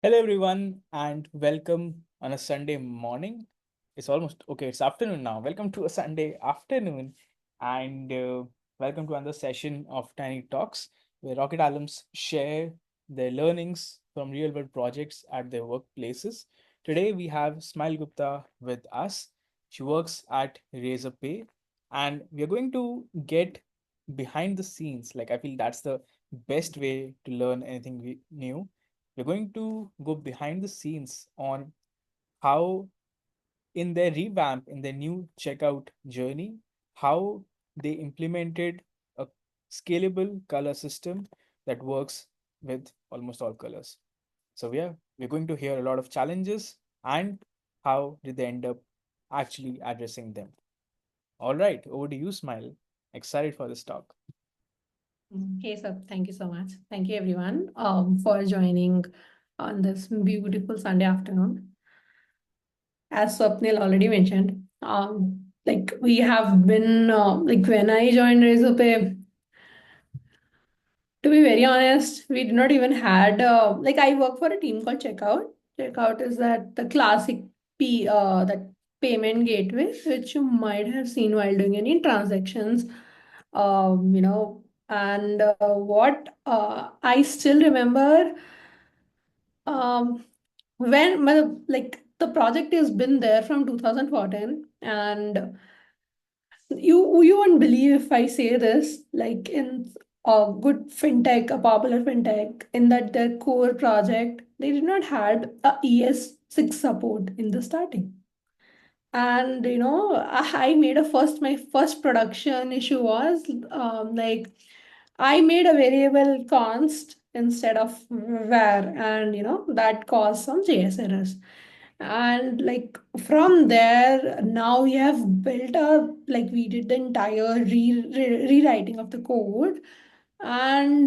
Hello, everyone, and welcome on a Sunday morning. It's almost okay, it's afternoon now. Welcome to a Sunday afternoon, and welcome to another session of Tiny Talks where Rocket Alums share their learnings from real world projects at their workplaces. Today, we have Smile Gupta with us. She works at Razorpay, and we are going to get behind the scenes. Like, I feel that's the best way to learn anything new. We're going to go behind the scenes on how, in their revamp, in their new checkout journey, how they implemented a scalable color system that works with almost all colors. So, yeah, we're going to hear a lot of challenges and how did they end up actually addressing them. All right, over to you, Smile. Excited for this talk. Hey, sir. Thank you so much. Thank you, everyone, for joining on this beautiful Sunday afternoon. As Swapnil already mentioned, like we have been, like when I joined Razorpay, to be very honest, we did not even had, like I work for a team called Checkout. Checkout is that the classic that payment gateway, which you might have seen while doing any transactions, and what I still remember like the project has been there from 2014, and you won't believe if I say this, like in a good fintech, a popular fintech, in that their core project, they did not had a ES6 support in the starting. And I made my first production issue was like I made a variable const instead of var, and that caused some JS errors. And like from there, now we have built a, like we did the entire rewriting of the code, and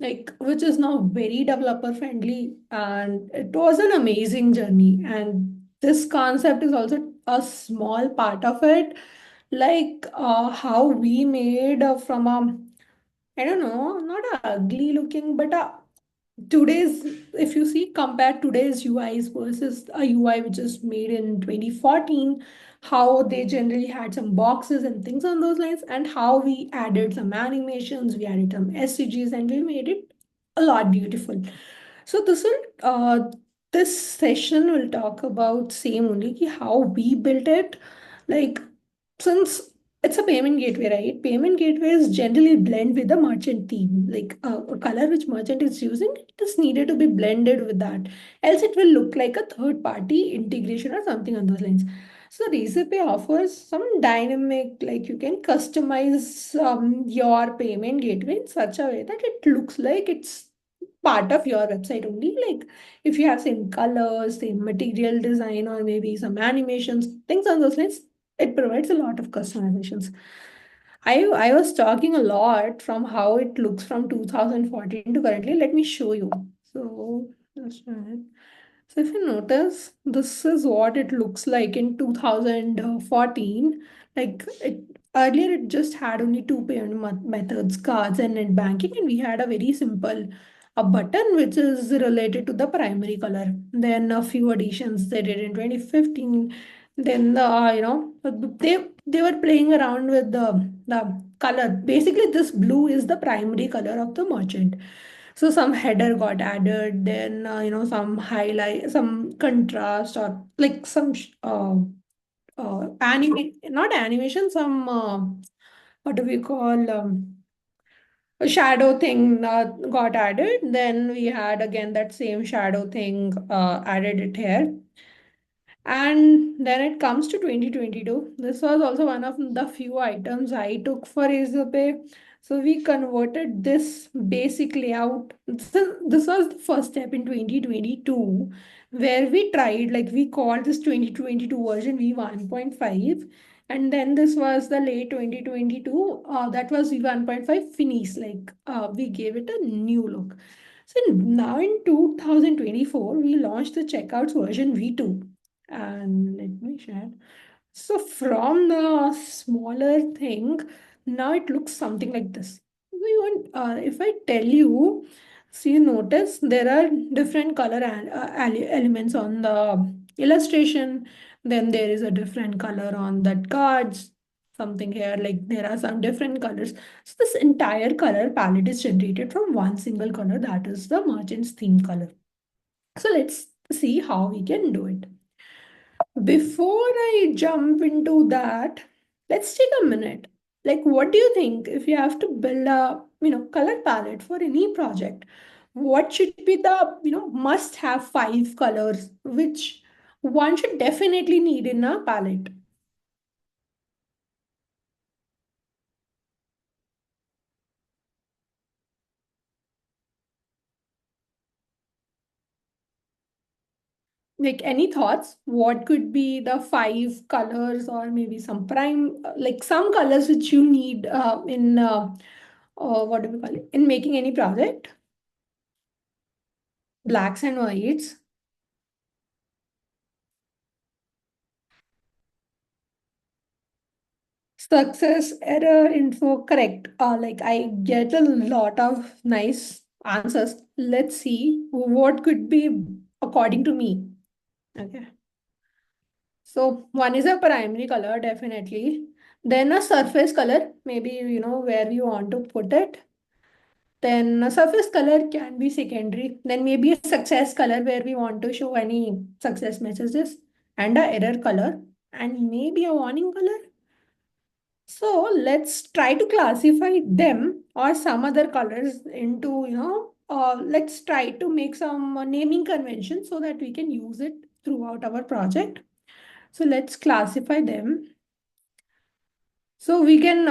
like which is now very developer friendly, and it was an amazing journey. And this concept is also a small part of it, like how we made from a, I don't know, not a ugly looking, but a today's, if you see, compare today's UIs versus a UI which is made in 2014, how they generally had some boxes and things on those lines, and how we added some animations, we added some SCGs, and we made it a lot beautiful. So this session will talk about same only ki how we built it. Like, since it's a payment gateway, right? Payment gateways generally blend with the merchant theme. Like a color which merchant is using, it is needed to be blended with that. Else it will look like a third party integration or something on those lines. So Razorpay offers some dynamic, like you can customize your payment gateway in such a way that it looks like it's part of your website only. Like if you have same colors, same material design, or maybe some animations, things on those lines, it provides a lot of customizations. I was talking a lot from how it looks from 2014 to currently. Let me show you. So that's right. So if you notice, this is what it looks like in 2014. Like earlier, it just had only two payment methods, cards and net banking, and we had a very simple a button which is related to the primary color. Then a few additions they did in 2015. Then they were playing around with the color. Basically, this blue is the primary color of the merchant. So some header got added, then some highlight, some contrast, or like some not animation, some what do we call a shadow thing got added. Then we had again that same shadow thing added it here. And then it comes to 2022. This was also one of the few items I took for Razorpay. So we converted this basic layout. This was the first step in 2022, where we tried, like we called this 2022 version V1.5. And then this was the late 2022. That was V1.5 finish. Like we gave it a new look. So now in 2024, we launched the checkouts version V2, and let me share. So from the smaller thing, now it looks something like this. We want, if I tell you, So you notice there are different color elements on the illustration. Then there is a different color on that cards. Something here, like there are some different colors. So this entire color palette is generated from one single color, that is the merchant's theme color. So let's see how we can do it. Before I jump into that, let's take a minute. Like, what do you think if you have to build a color palette for any project? What should be the must have five colors which one should definitely need in a palette? Like any thoughts? What could be the five colors or maybe some prime like some colors which you need in what do we call it in making any project? Blacks and whites. Success, error, info, correct. Like I get a lot of nice answers. Let's see what could be according to me. Okay. So one is a primary color, definitely. Then a surface color, maybe where you want to put it. Then a surface color can be secondary. Then maybe a success color where we want to show any success messages, and a error color, and maybe a warning color. So let's try to classify them or some other colors into, let's try to make some naming convention so that we can use it throughout our project. So let's classify them. So we can,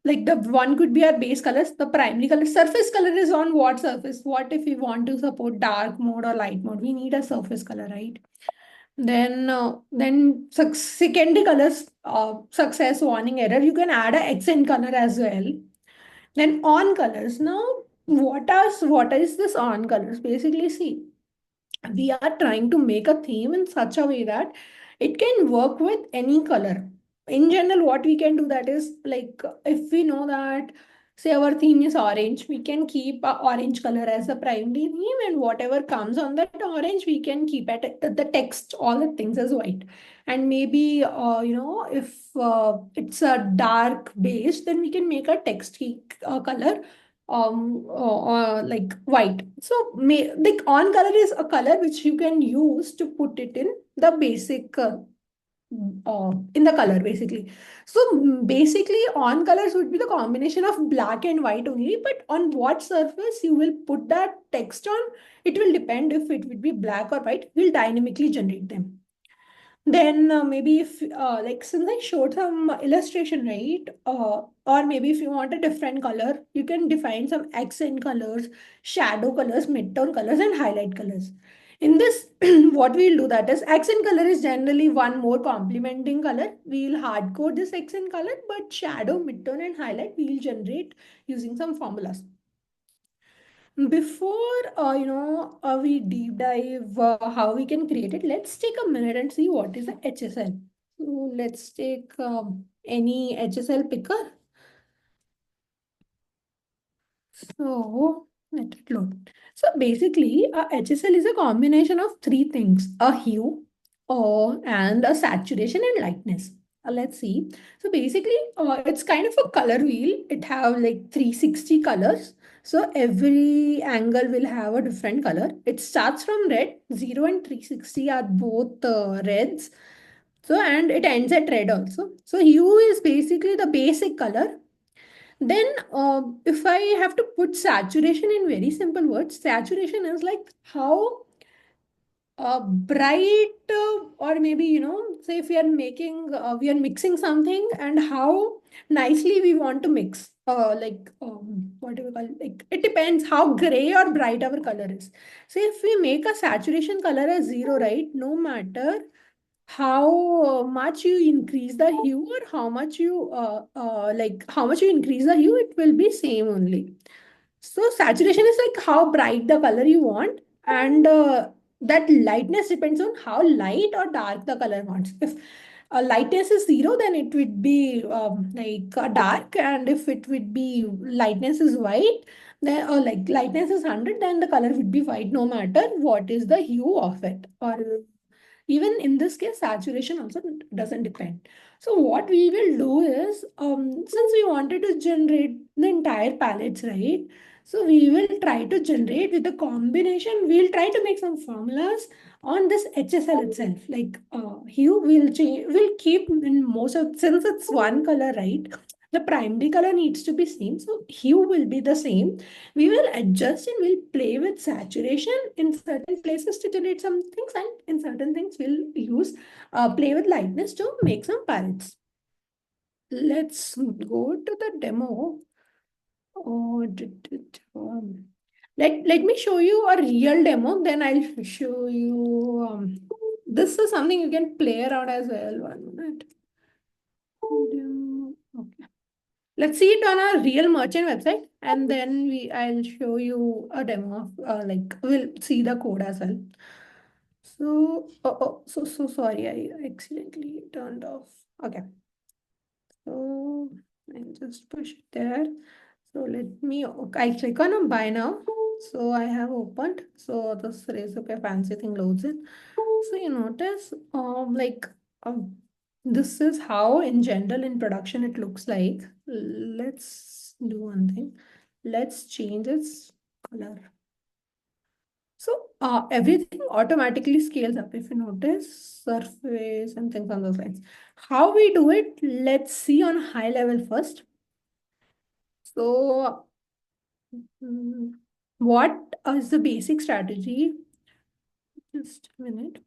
like the one could be our base colors, the primary color. Surface color is on what surface? What if we want to support dark mode or light mode? We need a surface color, right? Then secondary colors, success, warning, error. You can add a accent color as well. Then on colors. Now, what is this on colors? Basically, see, we are trying to make a theme in such a way that it can work with any color. In general, what we can do that is like if we know that say our theme is orange, we can keep a orange color as the primary theme, and whatever comes on that orange, we can keep it the text, all the things as white. And maybe if it's a dark base, then we can make a text color like white. So like on color is a color which you can use to put it in the basic in the color basically. So basically on colors would be the combination of black and white only, but on what surface you will put that text on, it will depend. If it would be black or white, we'll dynamically generate them. Then maybe if like since I showed some illustration, right? Or maybe if you want a different color, you can define some accent colors, shadow colors, midtone colors, and highlight colors. In this, what we'll do that is accent color is generally one more complementing color. We'll hard code this accent color, but shadow, midtone, and highlight we'll generate using some formulas. Before we deep dive how we can create it, let's take a minute and see what is a HSL. So let's take any HSL picker. So let it load. So basically, a HSL is a combination of three things: a hue, and a saturation and lightness. Let's see. So basically, it's kind of a color wheel. It have like 360 colors. So every angle will have a different color. It starts from red. 0 and 360 are both reds. So and it ends at red also. So hue is basically the basic color. Then, if I have to put saturation in very simple words, saturation is like how bright, or maybe, say if we are we are mixing something and how nicely we want to mix. What do we call it? Like, it depends how gray or bright our color is. So, if we make a saturation color as 0, right, no matter how much you increase the hue or how much you like how much you increase the hue, it will be same only. So saturation is like how bright the color you want, and that lightness depends on how light or dark the color wants. If lightness is 0, then it would be like dark, and if it would be lightness is white, then or like lightness is 100, then the color would be white no matter what is the hue of it. Or even in this case, saturation also doesn't depend. So what we will do is, since we wanted to generate the entire palettes, right? So we will try to generate with a combination. We'll try to make some formulas on this HSL itself. Like hue will change, will keep in most of, since it's one color, right? The primary color needs to be same, so hue will be the same. We will adjust and we'll play with saturation in certain places to generate some things, and in certain things we'll use play with lightness to make some palettes. Let's go to the demo. Oh, let me show you a real demo, then I'll show you. This is something you can play around as well. 1 minute. Okay. Let's see it on our real merchant website, and then I'll show you a demo of like we'll see the code as well. So so sorry, I accidentally turned off. Okay, so I'll just push it there. So let me, I click on buy now. So I have opened. So this Razorpay fancy thing loads in. So you notice, this is how in general in production it looks like. Let's do one thing. Let's change its color. So everything automatically scales up. If you notice, surface and things on those lines. How we do it? Let's see on high level first. So what is the basic strategy? Just a minute.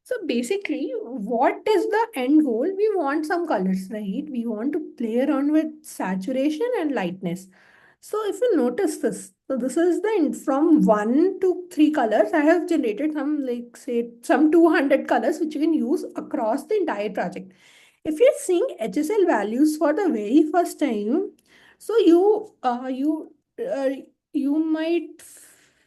So basically, what is the end goal? We want some colors, right? We want to play around with saturation and lightness. So if you notice this, so this is the from 1 to 3 colors. I have generated some, like say some 200 colors which you can use across the entire project. If you're seeing HSL values for the very first time, so uh, you might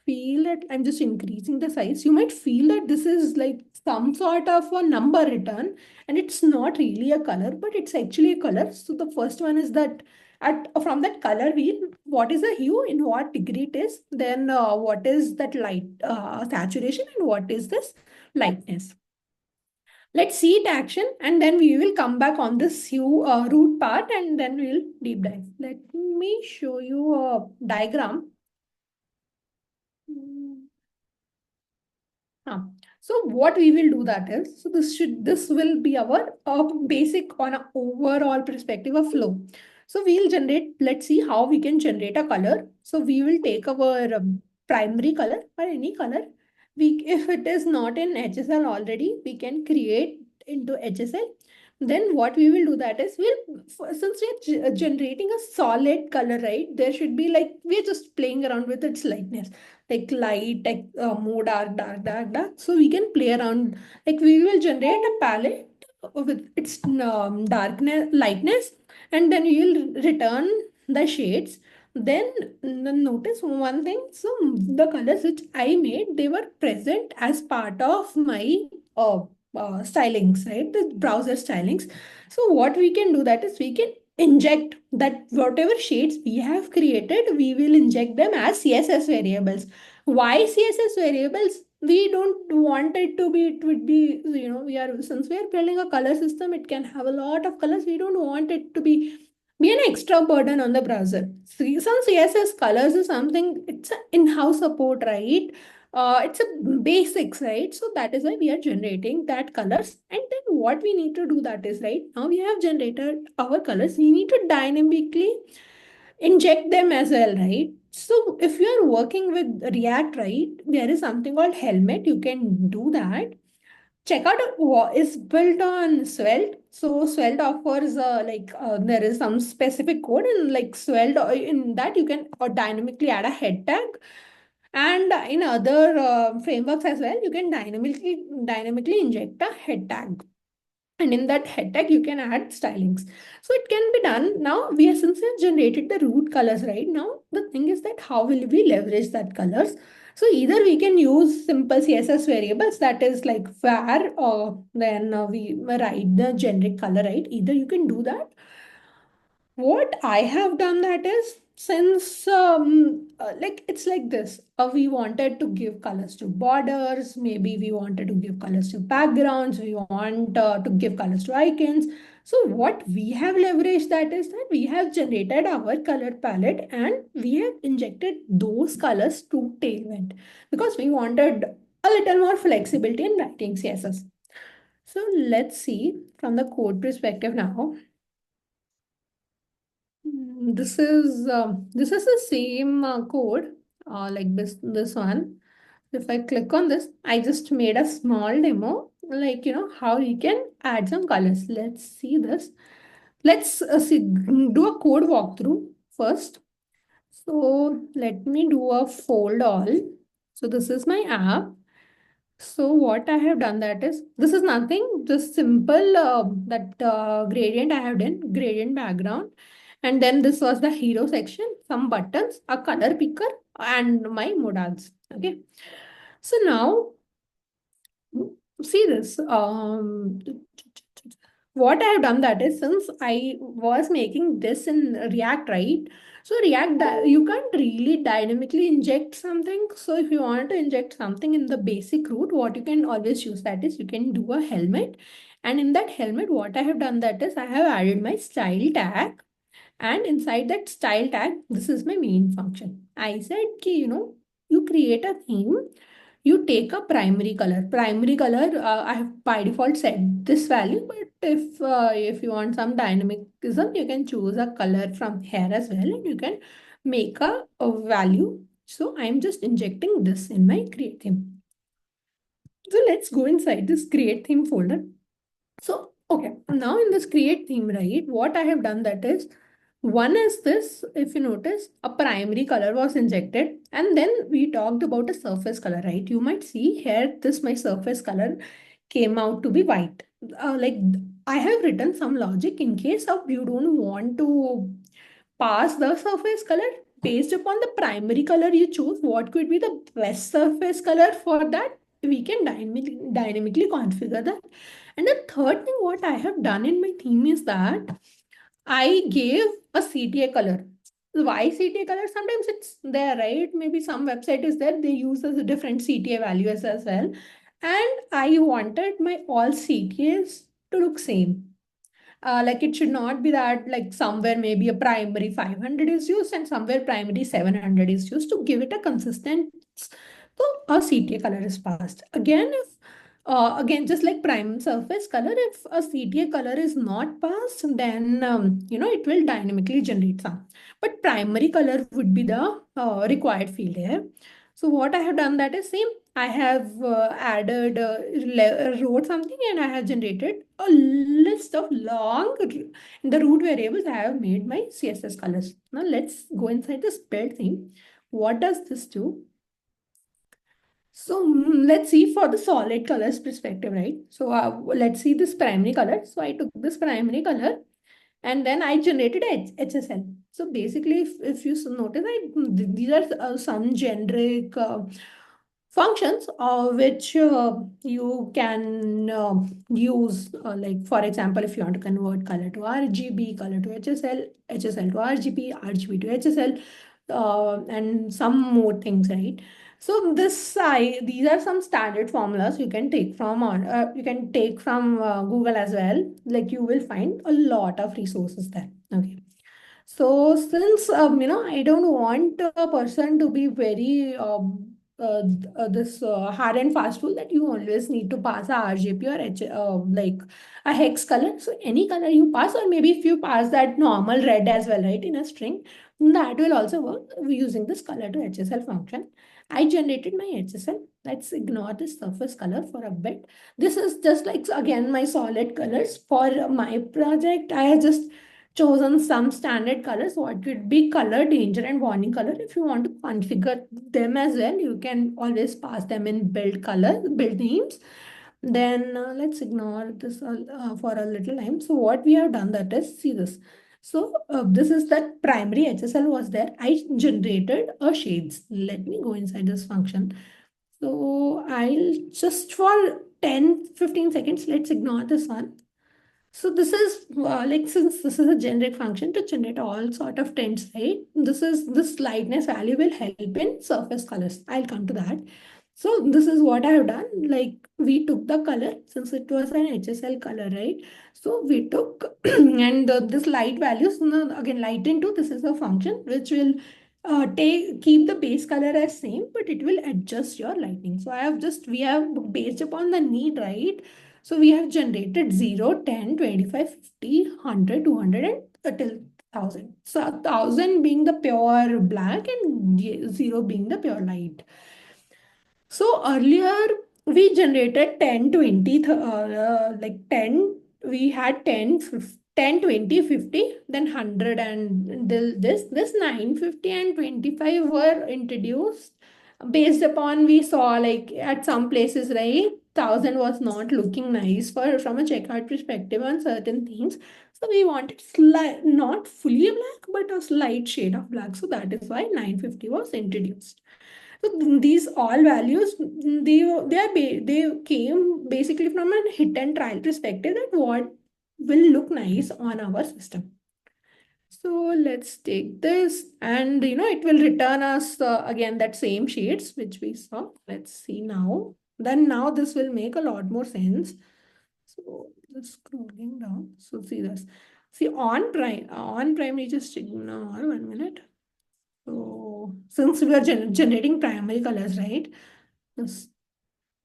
feel that I'm just increasing the size. You might feel that this is like some sort of a number return, and it's not really a color, but it's actually a color. So the first one is that at from that color wheel, what is the hue, in what degree it is, then what is that light saturation, and what is this lightness. Let's see it action, and then we will come back on this hue root part, and then we'll deep dive. Let me show you a diagram. Hmm. Huh. So what we will do that is, so this will be our basic on a overall perspective of flow. So we'll generate, let's see how we can generate a color. So we will take our primary color or any color. If it is not in HSL already, we can create into HSL. Then what we will do that is, since we're generating a solid color, right? There should be like, we're just playing around with its lightness, like light, like more dark, dark, dark, dark. So we can play around. Like we will generate a palette with its darkness, lightness, and then we will return the shades. Then notice one thing. So the colors which I made, they were present as part of my uh, stylings, right? The browser stylings. So what we can do that is, we can inject that whatever shades we have created, we will inject them as CSS variables. Why CSS variables? We don't want it to be, it would be, since we are building a color system, it can have a lot of colors. We don't want it to be an extra burden on the browser. Some CSS colors is something, it's an in-house support, right? It's a basics, right? So that is why we are generating that colors. And then what we need to do that is, right, now we have generated our colors, we need to dynamically inject them as well, right? So if you are working with React, right, there is something called helmet. You can do that. Check out is built on Svelte. So Svelte offers there is some specific code, and like Svelte, in that you can dynamically add a head tag, and in other frameworks as well, you can dynamically inject a head tag. And in that head tag, you can add stylings. So it can be done. Now, we have since we have generated the root colors, right? Now, the thing is that how will we leverage that colors? So either we can use simple CSS variables, that is like var, or then we write the generic color, right? Either you can do that. What I have done that is, since like it's like this, we wanted to give colors to borders, maybe we wanted to give colors to backgrounds, we want to give colors to icons. So what we have leveraged that is that we have generated our color palette and we have injected those colors to Tailwind because we wanted a little more flexibility in writing CSS. So let's see from the code perspective now. This is the same code like this one. If I click on this, I just made a small demo, like how you can add some colors. Let's see this. Let's see, do a code walkthrough first. So let me do a fold all. So this is my app. So what I have done that is, this is nothing, just simple that gradient I have done, gradient background. And then this was the hero section, some buttons, a color picker, and my modals. Okay. So now see this. What I have done that is, since I was making this in React, right? So React, you can't really dynamically inject something. So if you want to inject something in the basic root, what you can always use that is you can do a helmet. And in that helmet, what I have done that is I have added my style tag. And inside that style tag, this is my main function. I said, ki, you create a theme, you take a primary color. Primary color, I have by default set this value, but if you want some dynamicism, you can choose a color from here as well, and you can make a value. So I'm just injecting this in my create theme. So let's go inside this create theme folder. So, okay, now in this create theme, right, what I have done that is, one is this, if you notice, a primary color was injected, and then we talked about a surface color, right? You might see here, this my surface color came out to be white. Like I have written some logic in case of you don't want to pass the surface color based upon the primary color you choose. What could be the best surface color for that? We can dynamically configure that. And the third thing, what I have done in my theme is that I gave a CTA color. Why CTA color? Sometimes it's there, right? Maybe some website is there, they use as a different CTA values as well. And I wanted my all CTAs to look same. Like it should not be that like somewhere maybe a primary 500 is used and somewhere primary 700 is used, to give it a consistent. So a CTA color is passed. Again, if again, just like prime surface color, if a CTA color is not passed, then it will dynamically generate some. But primary color would be the required field here. So what I have done that is same. I have added, wrote something, and I have generated a list of long, in the root variables, I have made my CSS colors. Now let's go inside this build thing. What does this do? So let's see for the solid colors perspective, right? So let's see this primary color. So I took this primary color and then I generated HSL. So basically, if you notice, these are some generic functions which you can use, like for example, if you want to convert color to RGB, color to HSL, HSL to RGB, RGB to HSL, and some more things, right? So these are some standard formulas you can take from Google as well. Like you will find a lot of resources there. Okay. So since I don't want a person to be very this hard and fast rule that you always need to pass a RGB or like a hex color. So any color you pass, or maybe if you pass that normal red as well, right, in a string, that will also work using this color to HSL function. I generated my HSL. Let's ignore this surface color for a bit. This is just like, again, my solid colors for my project. I have just chosen some standard colors. What could be color, danger, and warning color? If you want to configure them as well, you can always pass them in build color, build names. Then let's ignore this for a little time. So what we have done that is, see this. So this is that primary HSL was there. I generated a shades. Let me go inside this function. So I'll just for 10-15 seconds, let's ignore this one. So this is like, since this is a generic function to generate all sort of tints, right? This lightness value will help in surface colors. I'll come to that. So this is what I have done. Like, we took the color since it was an HSL color, right? So we took and this light values, again, light into, this is a function which will keep the base color as same, but it will adjust your lighting. So we have based upon the need, right? So we have generated 0, 10, 25, 50, 100, 200 and till 1000. So 1000 being the pure black and 0 being the pure light. So earlier we generated 10, 20, like 10, we had 10, 10, 20, 50, then 100 and this 950 and 25 were introduced based upon, we saw like at some places, right? 1000 was not looking nice for from a checkout perspective on certain things. So we wanted not fully black, but a slight shade of black. So that is why 950 was introduced. So these all values, they came basically from a hit and trial perspective, that what will look nice on our system. So let's take this, and it will return us again that same shades which we saw. Let's see now. Then now this will make a lot more sense. So just scrolling down. So see this. See on primary, just ignore 1 minute. So since we are generating primary colors, right? Yes.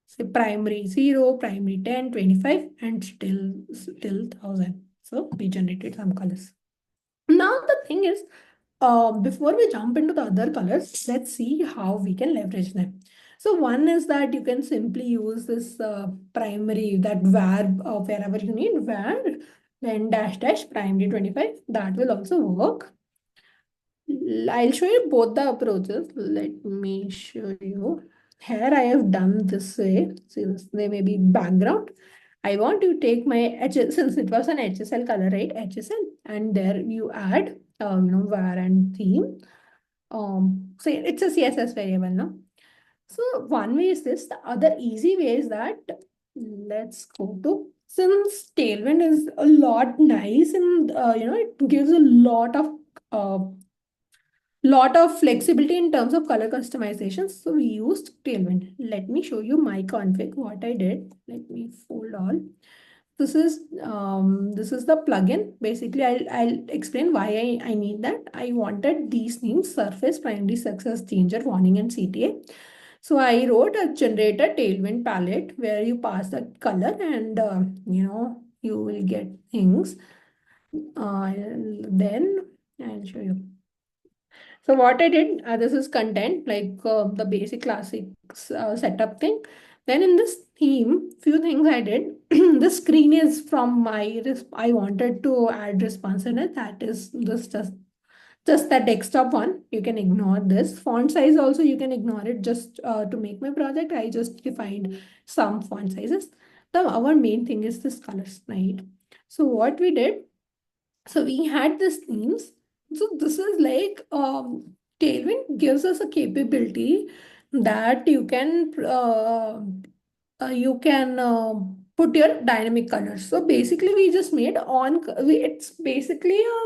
Say primary 0, primary 10, 25, and still 1000. So we generated some colors. Now the thing is, before we jump into the other colors, let's see how we can leverage them. So one is that you can simply use this primary, that var, wherever you need var, then dash dash primary 25. That will also work. I'll show you both the approaches. Let me show you. Here I have done this way. See this, there may be background. I want to take my since it was an HSL color, right? HSL, and there you add, var and theme. So it's a CSS variable, no? So one way is this. The other easy way is that, let's go to, since Tailwind is a lot nice and it gives a uh, lot of flexibility in terms of color customization. So we used Tailwind. Let me show you my config, what I did. Let me fold all. This is the plugin. Basically, I'll explain why I need that. I wanted these themes: surface, primary, success, changer, warning, and CTA. So I wrote a generator Tailwind palette where you pass the color and you will get things. Then I'll show you. So what I did, this is content, like the basic classics setup thing. Then in this theme, few things I did. The screen is from I wanted to add responsiveness. That is this just that desktop one. You can ignore this. Font size also you can ignore it. Just to make my project, I just defined some font sizes. Our main thing is this colors, right? So what we did, so we had these themes. So this is like, Tailwind gives us a capability that you can put your dynamic colors. So basically, we just made it's basically a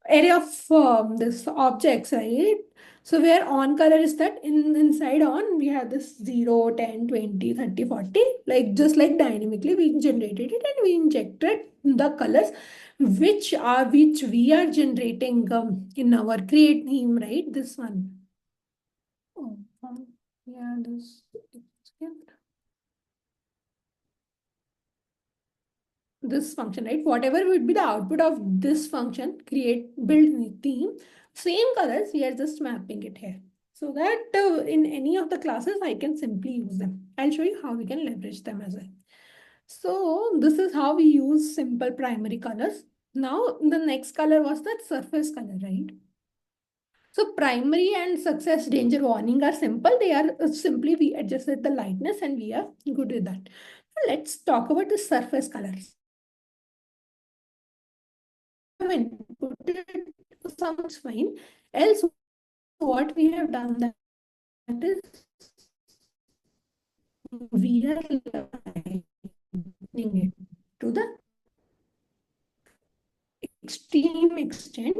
array of this objects, right? So where on color is that inside on we have this 0, 10, 20, 30, 40, like just like dynamically we generated it and we injected the colors which we are generating in our create theme, right? This one. Oh, yeah, this. This function, right? Whatever would be the output of this function, create, build theme, same colors, we are just mapping it here. So that in any of the classes, I can simply use them. I'll show you how we can leverage them as well. So this is how we use simple primary colors. Now the next color was that surface color, right? So primary and success, danger, warning are simple. They are simply we adjusted the lightness and we are good with that. Let's talk about the surface colors. Inputted sounds fine. Else, what we have done, that is we are aligning it to the extreme extent.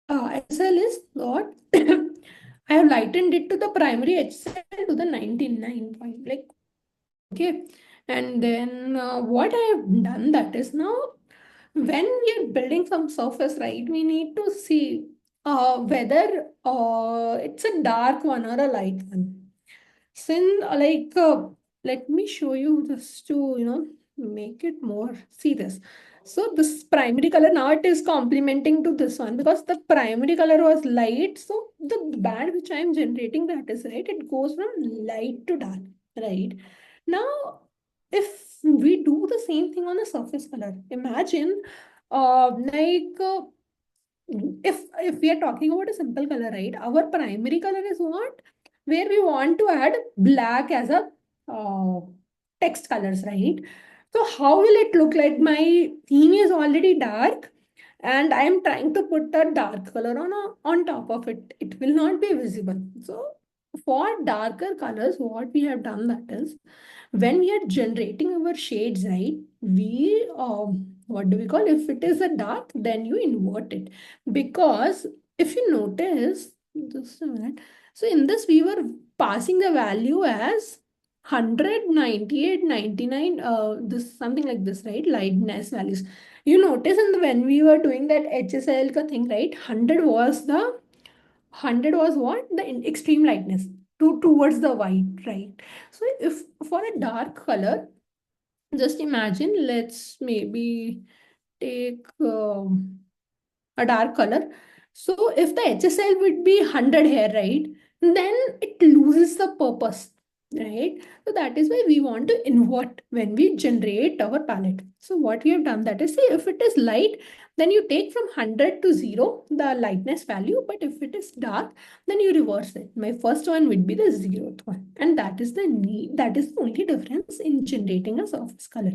HSL is what I have lightened it to the primary HSL to the 99 point. Like, okay. And then what I have done that is now when we are building some surface, right, we need to see whether it's a dark one or a light one. Sin let me show you just to make it more. See this. So this primary color now it is complementing to this one because the primary color was light. So the band which I am generating that is right. It goes from light to dark. Right. Now, if we do the same thing on a surface color, imagine if we are talking about a simple color, right? Our primary color is what? Where we want to add black as a uh, text colors, right? So how will it look like? My theme is already dark and I am trying to put a dark color on top of it. It will not be visible. So for darker colors, what we have done that is when we are generating our shades, right? We what do we call, if it is a dark, then you invert it, because if you notice just a minute, so in this we were passing the value as 100, 98, 99, this something like this, right? Lightness values. You notice in the, when we were doing that HSL ka thing, right? 100 was what? The extreme lightness towards the white, right? So if for a dark color, just imagine, let's maybe take a dark color. So if the HSL would be 100 here, right, then it loses the purpose, right? So that is why we want to invert when we generate our palette. So what we have done that is, say if it is light, then you take from 100 to 0 the lightness value, but if it is dark, then you reverse it. My first one would be the 0th one, and that is the need, that is the only difference in generating a surface color.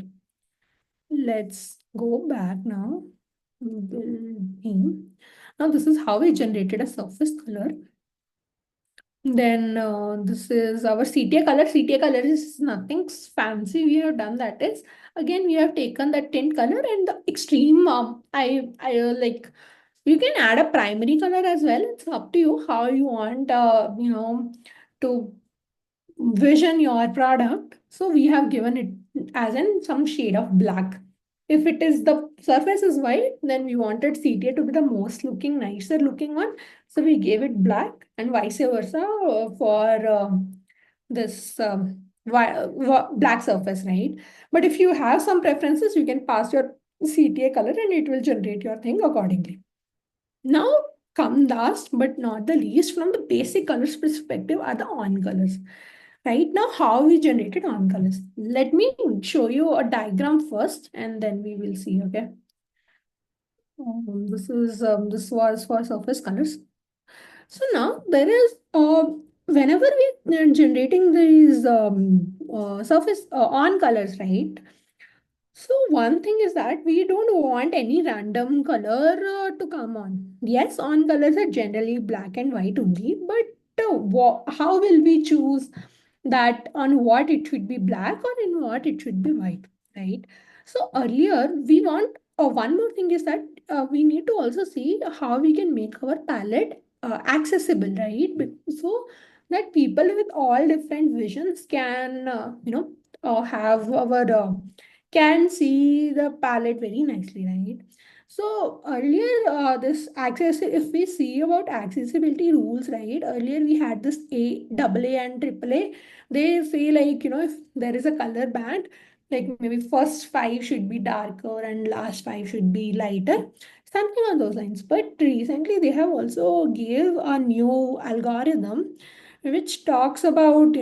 Let's go back now. Build theme. Now this is how we generated a surface color. Then this is our CTA color. CTA color is nothing fancy. We have done that is, again we have taken the tint color and the extreme. I like, you can add a primary color as well. It's up to you how you want to vision your product. So we have given it as in some shade of black. If it is the surface is white, then we wanted CTA to be the most looking, nicer looking one. So we gave it black, and vice versa for this black surface, right? But if you have some preferences, you can pass your CTA color and it will generate your thing accordingly. Now, come last but not the least, from the basic colors perspective are the on colors. Right now, how we generated on colors. Let me show you a diagram first, and then we will see. Okay. This was for surface colors. So now there is whenever we are generating these surface on colors, right? So one thing is that we don't want any random color to come on. Yes, on colors are generally black and white only, but how will we choose that on what it should be black or in what it should be white, right? So earlier we want one more thing is that we need to also see how we can make our palette accessible, right? So that people with all different visions can have our can see the palette very nicely, right? So earlier, this access, if we see about accessibility rules, right? Earlier we had this AA and AAA. They say like, if there is a color band, like maybe first five should be darker and last five should be lighter, something on those lines. But recently they have also gave a new algorithm which talks about,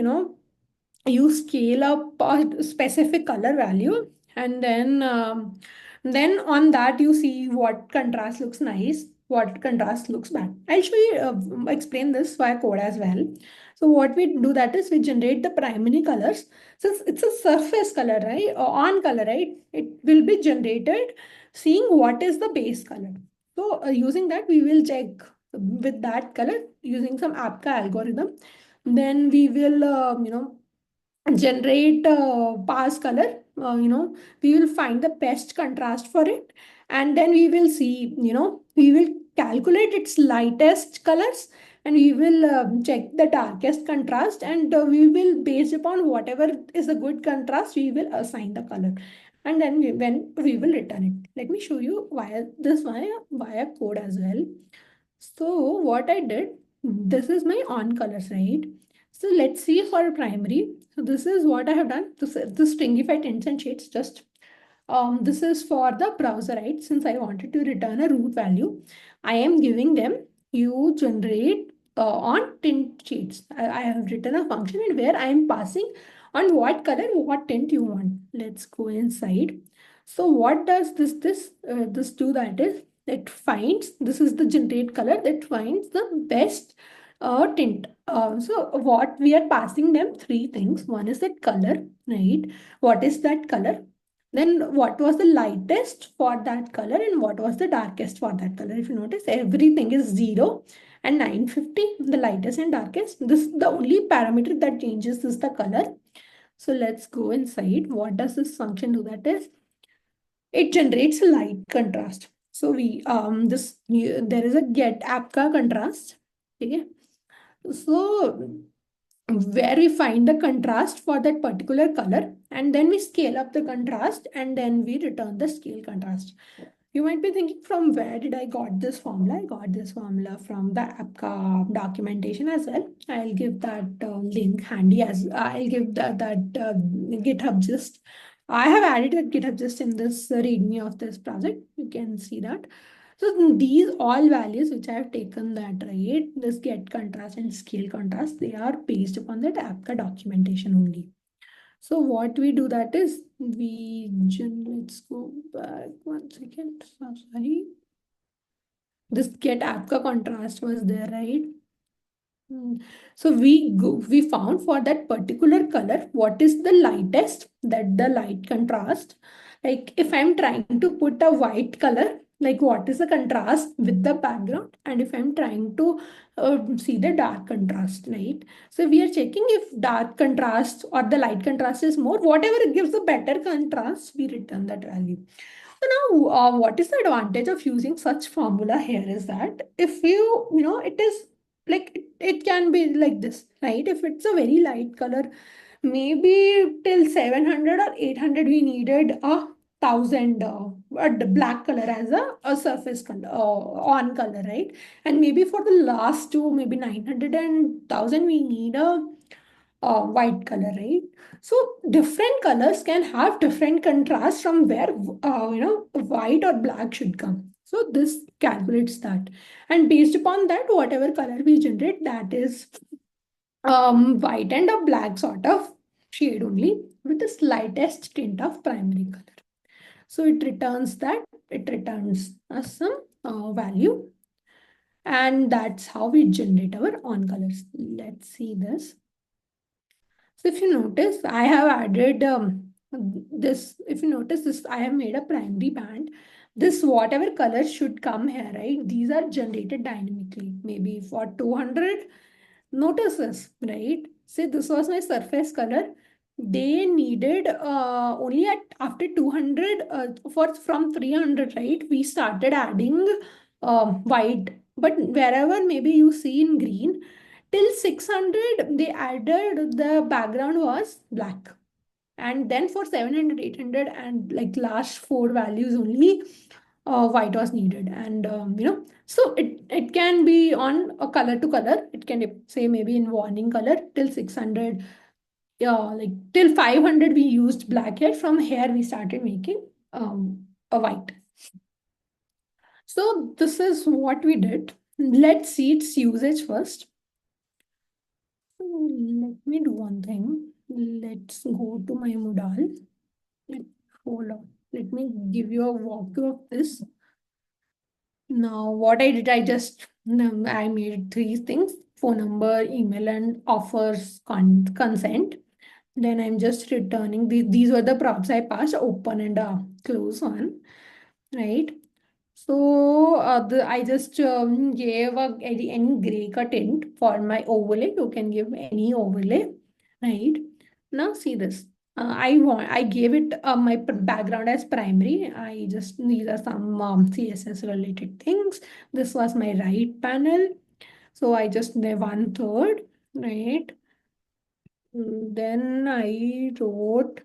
you scale up a specific color value, and then on that you see what contrast looks nice, what contrast looks bad. I'll show you explain this via code as well. So what we do that is we generate the primary colors. So it's a surface color, right, or on color, right? It will be generated seeing what is the base color. So using that we will check with that color using some apka algorithm. Then we will generate pass color. We will find the best contrast for it, and then we will see, we will calculate its lightest colors, and we will check the darkest contrast, and we will, based upon whatever is the good contrast, we will assign the color, and then when we will return it. Let me show you via code as well. So what I did, this is my on colors, right? So let's see for primary. So this is what I have done. This stringify tints and shades, just this is for the browser, right? Since I wanted to return a root value, I am giving them, you generate on tint shades. I have written a function and where I am passing on what color, what tint you want. Let's go inside. So what does this do? That is, it finds, this is the generate color that finds the best tint. So what we are passing them, three things. One is that color, right? What is that color? Then what was the lightest for that color and what was the darkest for that color? If you notice, everything is 0 and 950, the lightest and darkest. This, the only parameter that changes is the color. So let's go inside. What does this function do? That is, it generates light contrast. So we there is a get apka contrast. Okay. So where we find the contrast for that particular color, and then we scale up the contrast, and then we return the scale contrast. You might be thinking, from where did I got this formula? I got this formula from the APCA documentation as well. I'll give that link handy, as I'll give that GitHub gist. I have added a GitHub gist in this readme of this project. You can see that. So these all values which I have taken, that, right, this get contrast and scale contrast, they are based upon that APCA documentation only. So what we do, that is, let's go back 1 second. So sorry. This get APCA contrast was there, right? So we found for that particular color what is the lightest, that the light contrast. Like if I'm trying to put a white color, like what is the contrast with the background, and if I'm trying to see the dark contrast, right? So we are checking if dark contrast or the light contrast is more, whatever gives the better contrast, we return that value. So now, what is the advantage of using such formula here is that if it is like, it can be like this, right? If it's a very light color, maybe till 700 or 800, we needed a thousand a black color as a surface color, on color, right? And maybe for the last two, maybe 900 and 1000, we need a white color, right? So different colors can have different contrast from where white or black should come. So this calculates that, and based upon that, whatever color we generate, that is white and a black sort of shade only, with the slightest tint of primary color. So it returns that, it returns us some value, and that's how we generate our on colors. Let's see this. So if you notice, I have added this. If you notice this, I have made a primary band. This, whatever colors should come here, right? These are generated dynamically. Maybe for 200, notice this, right? Say this was my surface color. They needed only at after 200, for from 300, right? We started adding white. But wherever maybe you see in green, till 600, they added, the background was black. And then for 700, 800, and like last four values only, white was needed. And so it can be on a color to color. It can say maybe in warning color till 600. Like till 500 we used black here. From here we started making a white. So this is what we did. Let's see its usage first. Let me do one thing. Let's go to my Moodle. Hold on. Let me give you a walkthrough of this. Now, what I did, I made three things: phone number, email, and offers consent. Then I'm just returning these were the props I passed: open and close one, right? So I just gave any gray tint for my overlay. You can give any overlay, right? Now see this. I gave it my background as primary. These are some CSS related things. This was my right panel. So I just did 1/3, right? Then I wrote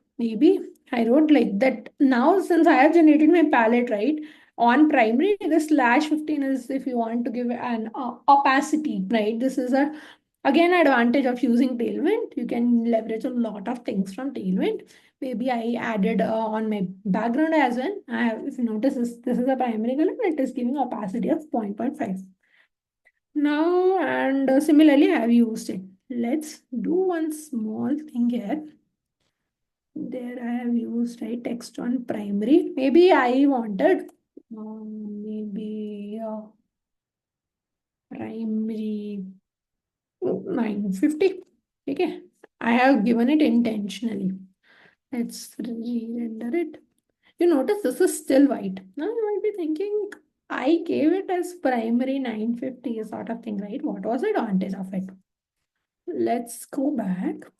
like that. Now, since I have generated my palette, right, on primary, the /15 is if you want to give an opacity, right? This is a again advantage of using Tailwind. You can leverage a lot of things from Tailwind. Maybe I added on my background as well. I have, if you notice, this is a primary color. It is giving opacity of 0.5. Now, and similarly, I have used it. Let's do one small thing here. There I have used right text on primary. Maybe I wanted maybe primary 950. Okay. I have given it intentionally. Let's re-render it. You notice this is still white. Now you might be thinking, I gave it as primary 950 sort of thing, right? What was the advantage of it? Let's go back.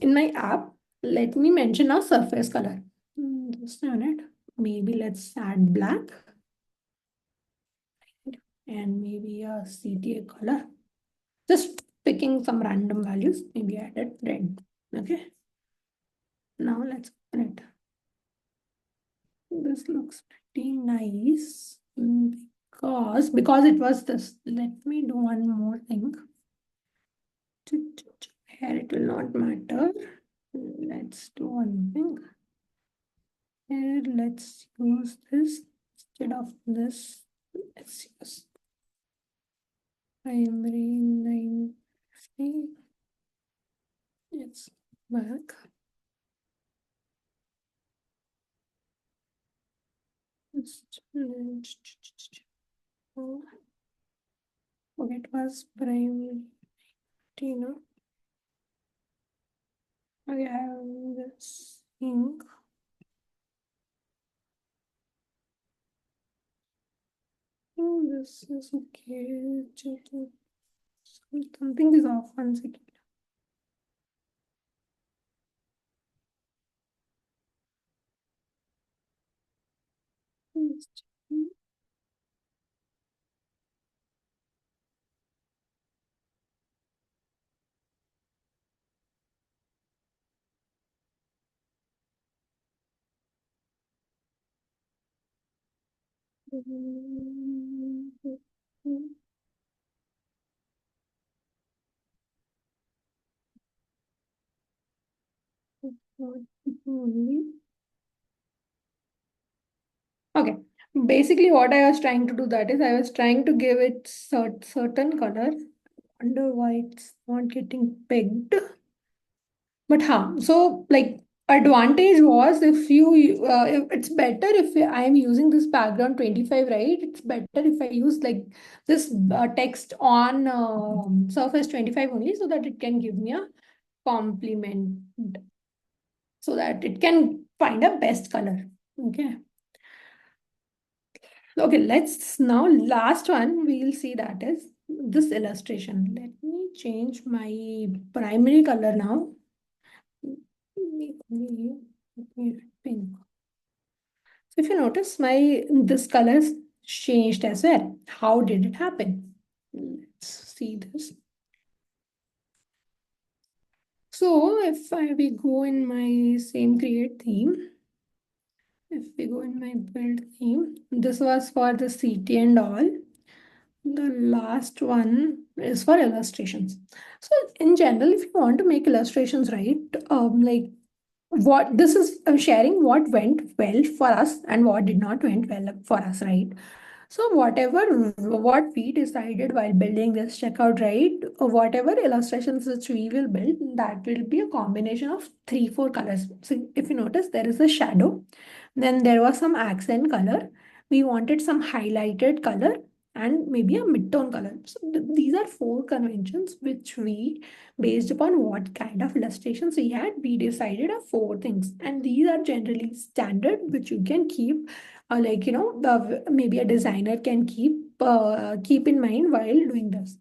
In my app, let me mention our surface color. Just on it. Maybe let's add black and maybe a CTA color. Just picking some random values. Maybe added red. Okay. Now let's open it. This looks pretty nice because it was this. Let me do one more thing. Here it will not matter. Let's do one thing. Here, let's use this instead of this. Let's use primary 950. It's back. Okay, it was primary 50, no? Okay, I have this thing. This is okay. Something is off. 1 second. Okay. Basically, what I was trying to do that is I was trying to give it certain color. Wonder why it's not getting picked. But so like advantage was if it's better if I am using this background 25, right? It's better if I use like this text on surface 25 only so that it can give me a complement so that it can find a best color. Okay. Okay, let's now last one we'll see that is this illustration. Let me change my primary color now. Pink. So if you notice, my this colors changed as well. How did it happen? Let's see this. So if we go in my same create theme, if we go in my build theme, this was for the CT and all. The last one is for illustrations. So in general, if you want to make illustrations, right, like what this is I'm sharing what went well for us and what did not went well for us, right? So what we decided while building this checkout, right, whatever illustrations which we will build, that will be a combination of 3 4 colors. So if you notice, there is a shadow, then there was some accent color, we wanted some highlighted color, and maybe a mid-tone color. So these are 4 conventions which we, based upon what kind of illustrations we had, we decided of 4 things. And these are generally standard, which you can keep, like, maybe a designer can keep in mind while doing this.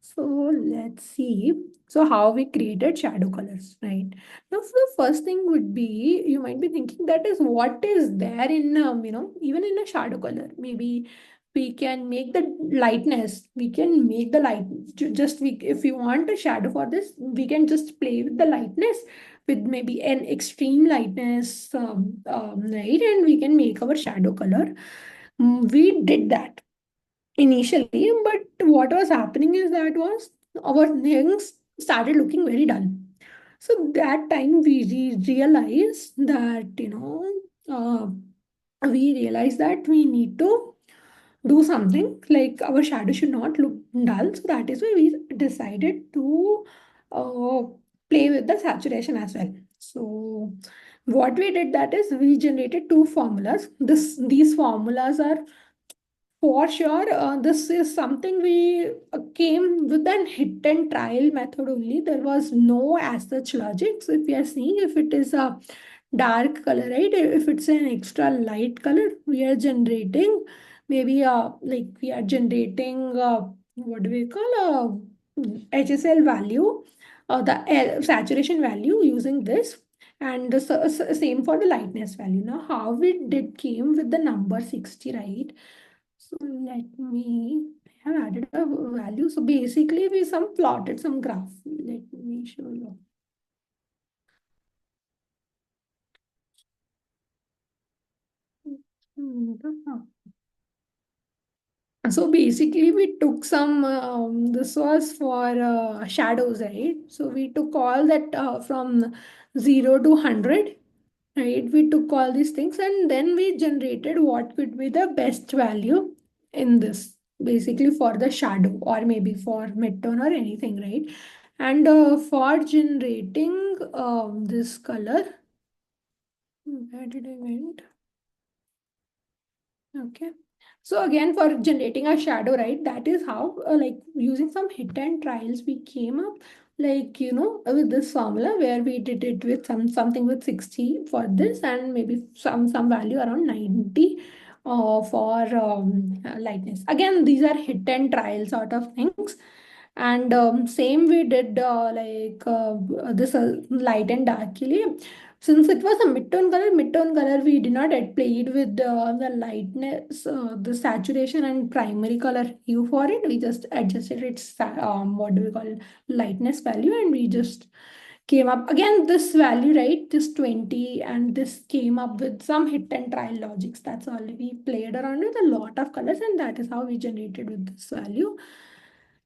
So let's see. So how we created shadow colors, right? Now, so the first thing would be, you might be thinking that is what is there in, even in a shadow color. Maybe we can make the lightness, we can make the light, just we, if you want a shadow for this, we can just play with the lightness with maybe an extreme lightness, right? And we can make our shadow color. We did that initially, but what was happening is that was our things started looking very dull. So that time we realized that, uh, we realized that we need to do something, like our shadow should not look dull. So that is why we decided to uh, play with the saturation as well. So what we did, that is we generated two formulas. These formulas are, for sure, this is something we came with an hit and trial method only. There was no as such logic. So if we are seeing if it is a dark color, right? If it's an extra light color, we are generating maybe like we are generating what do we call HSL value, the saturation value using this, and the same for the lightness value. Now, how we did came with the number 60, right? So let me have added a value. So basically we some plotted some graph. Let me show you. So basically we took some, this was for shadows, right? So we took all that from 0 to 100, right? We took all these things and then we generated what could be the best value in this, basically for the shadow or maybe for midtone or anything, right? And for generating this color, where did I went? Okay. So again, for generating a shadow, right? That is how, like using some hit and trials, we came up, like, with this formula where we did it with something with 60 for this and maybe some value around 90 for lightness. Again, these are hit and trial sort of things. And same we did this light and dark. Since it was a mid-tone color, we did not yet played with the lightness, the saturation and primary color hue for it. We just adjusted its what do we call lightness value, and we just came up again this value, right? This 20, and this came up with some hit and trial logics. That's all. We played around with a lot of colors, and that is how we generated with this value.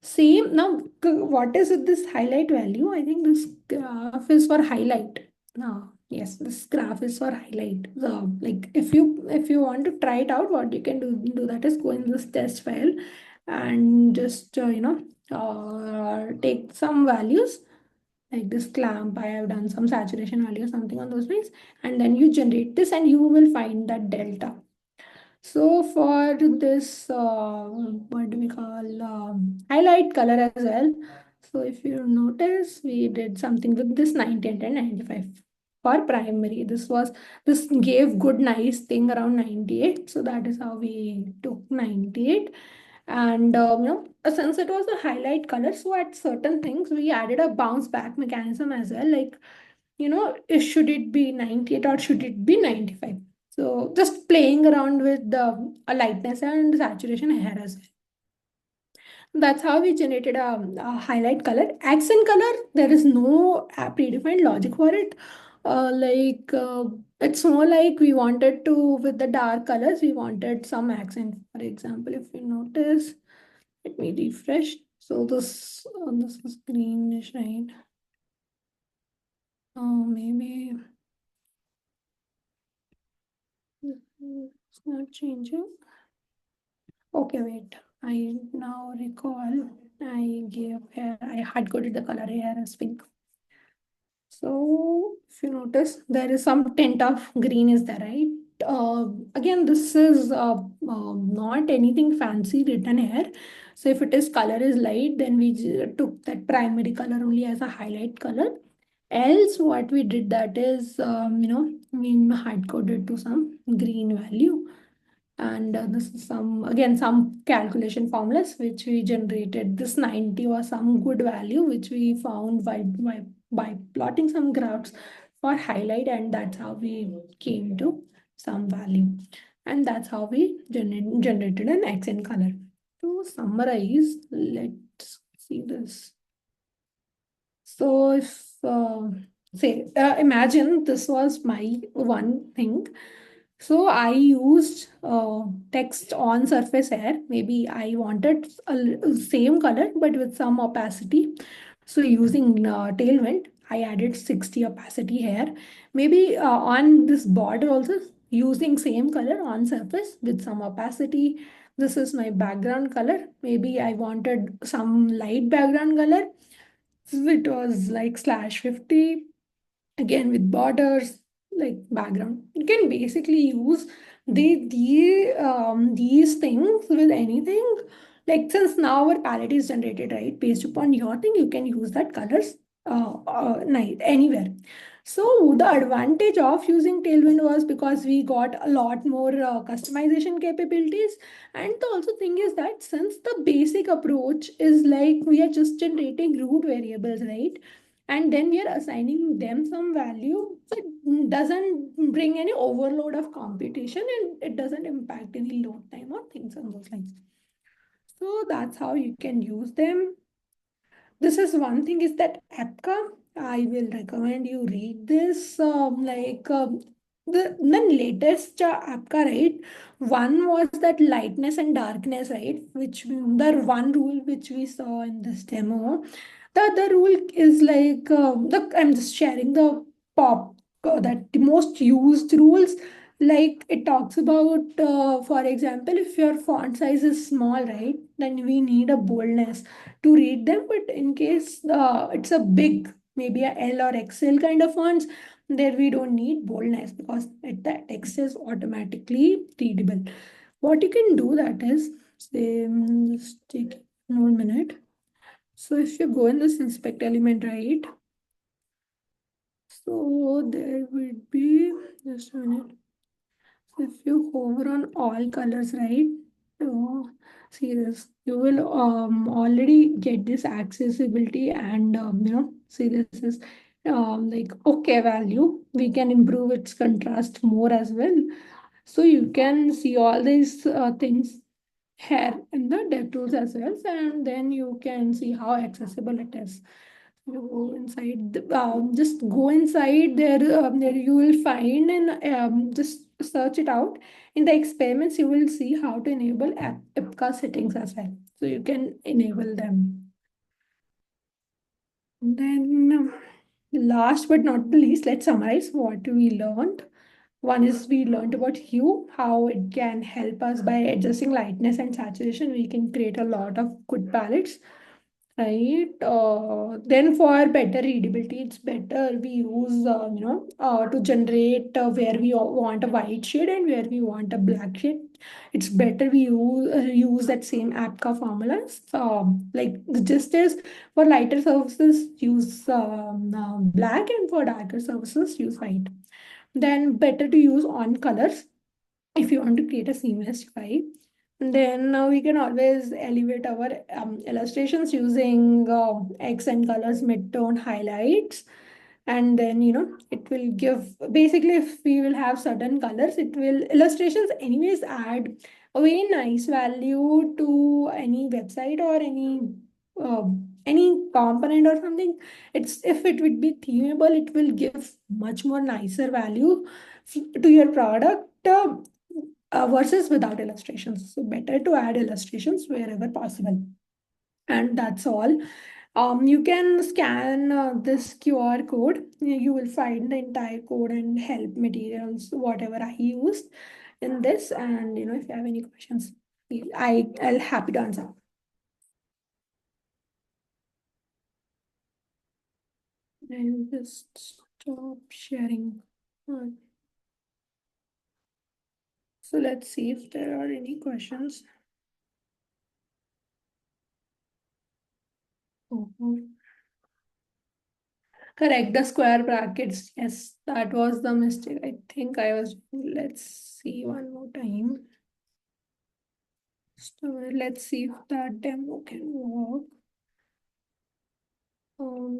Same now, what is with this highlight value? I think this graph is for highlight. No, yes, this graph is for highlight. So, like if you want to try it out, what you can do that is go in this test file and just take some values like this clamp. I have done some saturation value or something on those lines, and then you generate this, and you will find that delta. So for this, what do we call highlight color as well. So if you notice, we did something with this 90 and 95 for primary. This gave good nice thing around 98. So that is how we took 98. And since it was a highlight color, so at certain things we added a bounce back mechanism as well. Like, should it be 98 or should it be 95? So just playing around with the a lightness and saturation here as well. That's how we generated a highlight color. Accent color, there is no predefined logic for it. It's more like we wanted to, with the dark colors, we wanted some accent. For example, if you notice, let me refresh. So this is greenish, right? Oh, maybe it's not changing. Okay, wait. I now recall I gave here, I hard coded the color here as pink. So if you notice, there is some tint of green is there, right? Again, this is not anything fancy written here. So if it is color is light, then we took that primary color only as a highlight color. Else, what we did that is, we hard coded to some green value, And this is some, again, some calculation formulas which we generated. This 90 was some good value which we found by plotting some graphs for highlight, and that's how we came to some value. And that's how we generated an accent color. To summarize, let's see this. So if say imagine this was my one thing. So I used text on surface hair. Maybe I wanted same color but with some opacity. So using tailwind, I added 60 opacity hair. Maybe on this border also using same color on surface with some opacity. This is my background color. Maybe I wanted some light background color. So it was like /50, again with borders, like background. You can basically use these things with anything. Like since now our palette is generated, right, based upon your thing, you can use that colors anywhere. So the advantage of using Tailwind was because we got a lot more customization capabilities. And the also thing is that since the basic approach is like we are just generating root variables, right? And then we are assigning them some value, so it doesn't bring any overload of computation and it doesn't impact any load time or things on those lines. So that's how you can use them. This is one thing is that APCA. I will recommend you read this. The latest APCA, right? One was that lightness and darkness, right? Which the one rule which we saw in this demo. The other rule is like I'm just sharing the pop that the most used rules. Like it talks about, for example, if your font size is small, right, then we need a boldness to read them. But in case it's a big, maybe a L or XL kind of fonts, there we don't need boldness because the text is automatically readable. What you can do that is, say, just take 1 minute. So if you go in this inspect element, right? So there would be, just a minute. So if you hover on all colors, right? So see this, you will already get this accessibility, and see this is like okay value. We can improve its contrast more as well. So you can see all these things here in the DevTools as well, and then you can see how accessible it is. You go inside, just go inside there. There you will find, and just search it out. In the experiments, you will see how to enable IPCA settings as well. So you can enable them. Then, last but not the least, let's summarize what we learned. One is we learned about hue, how it can help us by adjusting lightness and saturation. We can create a lot of good palettes, right? Then for better readability, it's better we use, to generate where we want a white shade and where we want a black shade. It's better we use that same APCA formulas. Like the gist is, for lighter surfaces, use black, and for darker surfaces, use white. Then better to use on colors if you want to create a seamless UI. Then we can always elevate our illustrations using accent colors, midtone, highlights. And then, it will give, basically, if we will have certain colors, it will, illustrations anyways add a very nice value to any website or any component or something. It's, if it would be themable, it will give much more nicer value to your product. Versus without illustrations. So better to add illustrations wherever possible. And that's all. You can scan this QR code. You will find the entire code and help materials, whatever I used in this. And if you have any questions, I'll happy to answer. I'll just stop sharing. So let's see if there are any questions. Mhm. Correct, the square brackets. Yes, that was the mistake. I think I was. Let's see one more time. So let's see if that demo can work.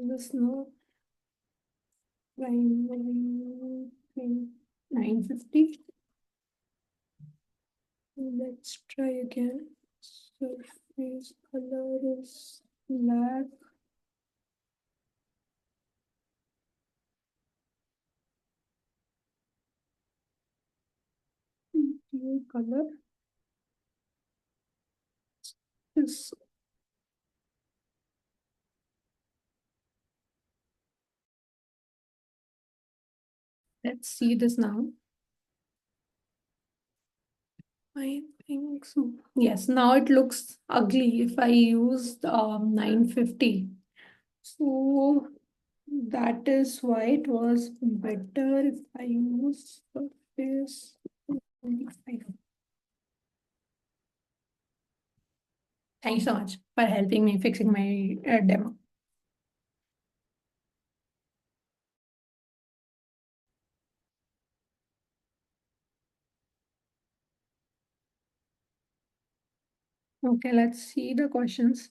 This no primary 950. Let's try again. Surface color is black. Teal color is. Let's see this now. I think so. Yes, now it looks ugly if I used 950. So that is why it was better if I use Surface 25. Thank you so much for helping me fixing my demo. Okay, let's see the questions.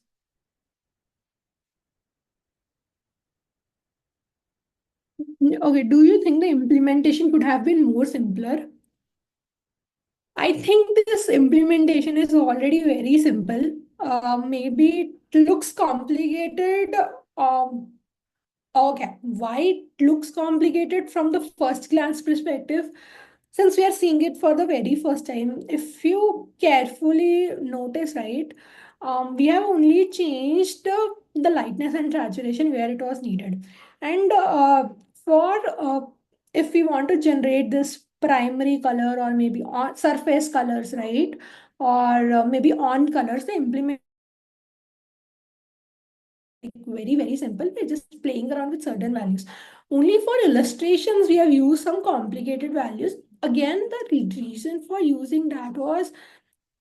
Okay, do you think the implementation could have been more simpler? I think this implementation is already very simple. Maybe it looks complicated. Um, Okay, why it looks complicated from the first glance perspective? Since we are seeing it for the very first time, if you carefully notice, right, we have only changed the lightness and saturation where it was needed. And for if we want to generate this primary color or maybe on surface colors, right, or maybe on colors, the implement very simple. We're just playing around with certain values. Only for illustrations we have used some complicated values. Again, the reason for using that was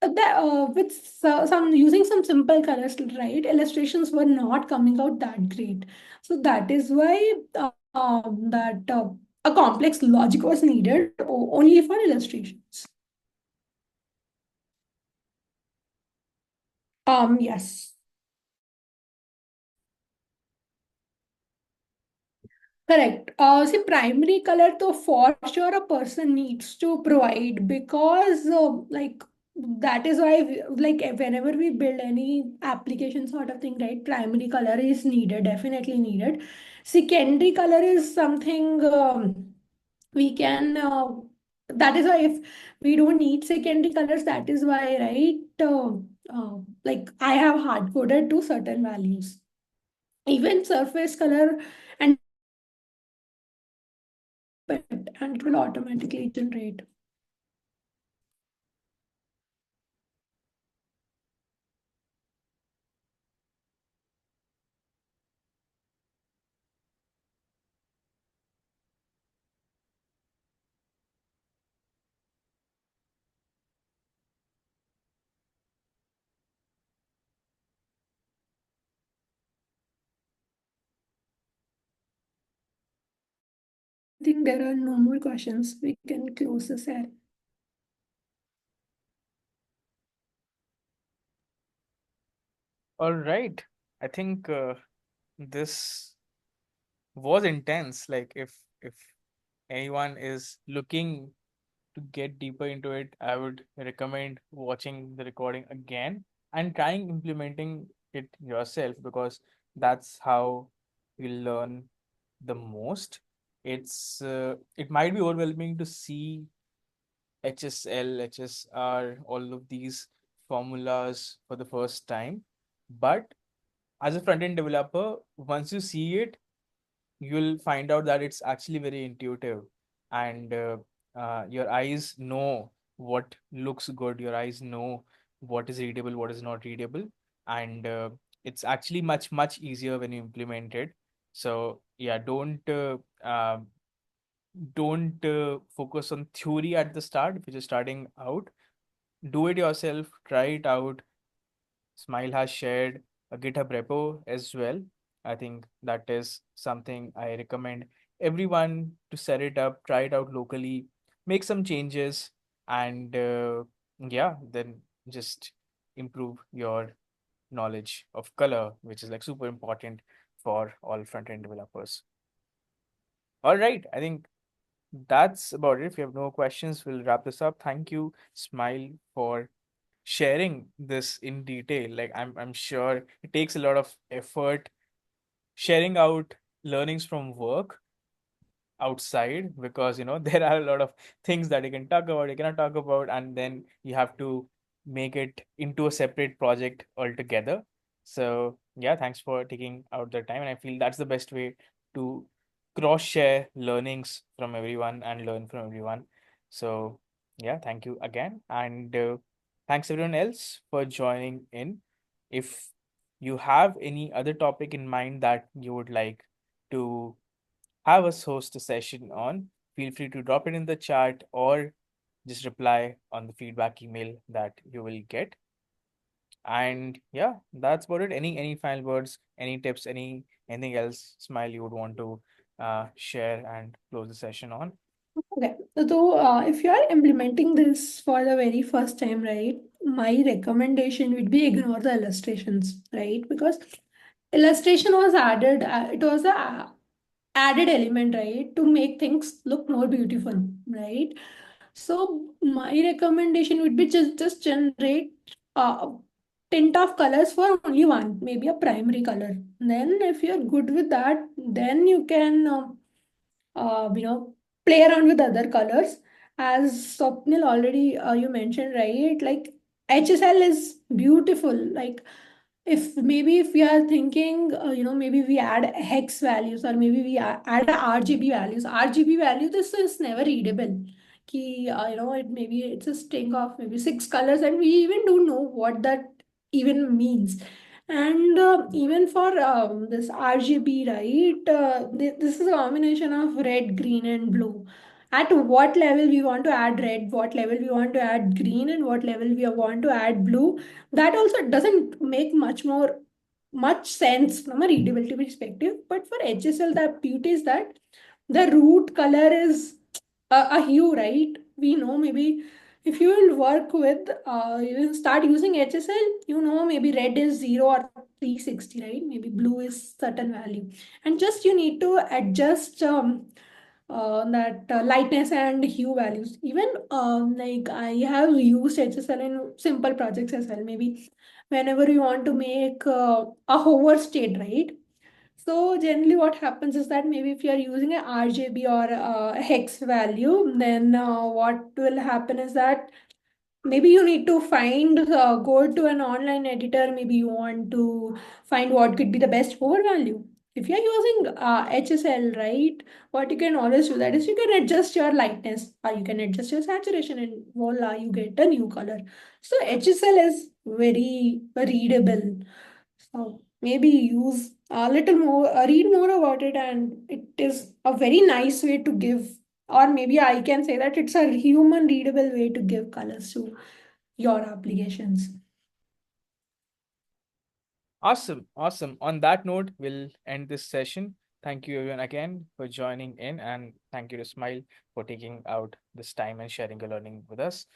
that with some using some simple colors, right, illustrations were not coming out that great. So that is why that a complex logic was needed only for illustrations. Yes. Correct. See, primary color, though, for sure a person needs to provide because, like, that is why, like, whenever we build any application sort of thing, right, primary color is needed, definitely needed. Secondary color is something we can, that is why if we don't need secondary colors, that is why, right, like, I have hard coded to certain values. Even surface color and and it will automatically generate. I think there are no more questions. We can close this app. All right. I think this was intense. Like if anyone is looking to get deeper into it, I would recommend watching the recording again and trying implementing it yourself because that's how you learn the most. It might be overwhelming to see HSL, HSR, all of these formulas for the first time, but as a front end developer, once you see it, you'll find out that it's actually very intuitive and your eyes know what looks good, your eyes know what is readable, what is not readable, and it's actually much easier when you implement it. So yeah, don't focus on theory at the start if you're just starting out. Do it yourself, try it out. Smile has shared a GitHub repo as well. I think that is something I recommend everyone to set it up, try it out locally, make some changes, and yeah, then just improve your knowledge of color, which is like super important for all front end developers. All right, I think that's about it. If you have no questions, we'll wrap this up. Thank you, Smile, for sharing this in detail. Like I'm sure it takes a lot of effort sharing out learnings from work outside, because there are a lot of things that you can talk about, you cannot talk about, and then you have to make it into a separate project altogether. So yeah, thanks for taking out the time, and I feel that's the best way to cross share learnings from everyone and learn from everyone. So yeah, thank you again, and thanks everyone else for joining in. If you have any other topic in mind that you would like to have us host a session on, feel free to drop it in the chat or just reply on the feedback email that you will get. And yeah, that's about it. Any final words, any tips, anything else, Smile, you would want to share and close the session on? Okay, so if you are implementing this for the very first time, right, my recommendation would be ignore the illustrations, right? Because illustration was added, it was a added element, right, to make things look more beautiful, right? So my recommendation would be just generate a tint of colors for only one, maybe a primary color. Then if you're good with that, then you can you know, play around with other colors. As Swapnil already you mentioned, right? Like HSL is beautiful. Like if we are thinking, maybe we add hex values or maybe we add RGB values. RGB value, this is never readable. It maybe it's a string of maybe six colors, and we even don't know what that even means. And even for this RGB, right? This is a combination of red, green, and blue. At what level we want to add red, what level we want to add green, and what level we want to add blue, that also doesn't make much sense from a readability perspective. But for HSL, the beauty is that the root color is a hue, right? We know maybe if you will work with, you will start using HSL, maybe red is 0 or 360, right? Maybe blue is certain value. And just you need to adjust that lightness and hue values. Even like I have used HSL in simple projects as well. Maybe whenever you want to make a hover state, right? So generally what happens is that maybe if you are using a RGB or a hex value, then what will happen is that maybe you need to find go to an online editor. Maybe you want to find what could be the best hover value. If you're using HSL, right, what you can always do that is you can adjust your lightness or you can adjust your saturation, and voila, you get a new color. So HSL is very readable. So maybe use a little more, read more about it, and it is a very nice way to give, or maybe I can say that it's a human readable way to give colors to your applications. Awesome, awesome. On that note, we'll end this session. Thank you everyone again for joining in, and thank you to Smile for taking out this time and sharing your learning with us.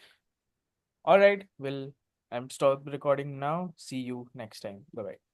All right, we'll stop the recording now. See you next time. Bye bye.